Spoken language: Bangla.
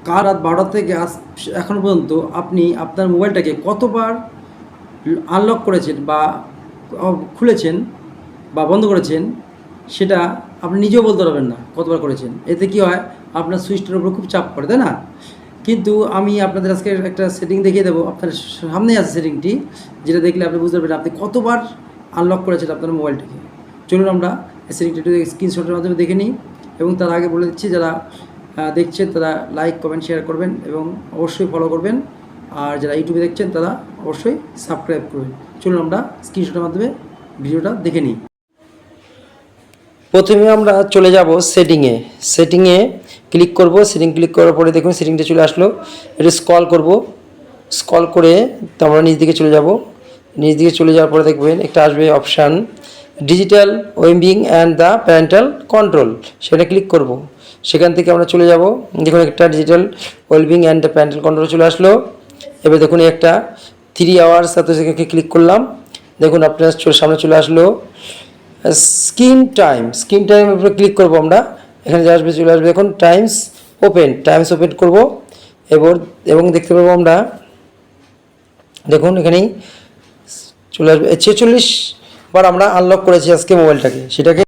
কাল রাত 12টা থেকে আজ এখনও পর্যন্ত আপনি আপনার মোবাইলটাকে কতবার আনলক করেছেন বা খুলেছেন বা বন্ধ করেছেন, সেটা আপনি নিজেও বলতে পারবেন না কতবার করেছেন। এতে কী হয়, আপনার সুইচটার উপর খুব চাপ পড়ে, তাই না? কিন্তু আমি আপনাদের আজকে একটা সেটিং দেখিয়ে দেবো, আপনার সামনেই আছে সেটিংটি, যেটা দেখলে আপনি বুঝতে পারবেন আপনি কতবার আনলক করেছেন আপনার মোবাইলটাকে। চলুন আমরা এই সেটিংটা একটু স্ক্রিনশটের মাধ্যমে দেখে নিই, এবং তার আগে বলে দিচ্ছি যারা দেখছেন তারা লাইক কমেন্ট শেয়ার করবেন এবং অবশ্যই ফলো করবেন, আর যারা ইউটিউবে দেখছেন তারা অবশ্যই সাবস্ক্রাইব করবেন। চলুন আমরা স্ক্রিনশটের মাধ্যমে ভিডিওটা দেখে নিই। প্রথমে আমরা চলে যাব সেটিংয়ে ক্লিক করব। সেটিং ক্লিক করার পরে দেখুন সেটিংটা চলে আসলো। এটা স্ক্রল করব, স্ক্রল করে তো আমরা নিচ দিকে চলে যাব। নিচ দিকে চলে যাওয়ার পরে দেখবেন একটা আসবে option digital wellbeing and the parental control, সেটা ক্লিক করব। সেখান থেকে আমরা চলে যাব, দেখুন একটা digital wellbeing and the parental control চলে আসলো। এবার দেখুন একটা 3 আওয়ার্স সাথে সেখানে ক্লিক করলাম। দেখুন আপনার সামনে চলে আসলো স্ক্রিন টাইমের উপরে ক্লিক করব আমরা। এখানে যে আসবে চলে আসবে এখন টাইমস ওপেন করব। এবং দেখতে পাবো আমরা, দেখুন এখানেই চলে আসবে 46 বার আমরা আনলক করেছি আজকে মোবাইলটাকে, সেটাকে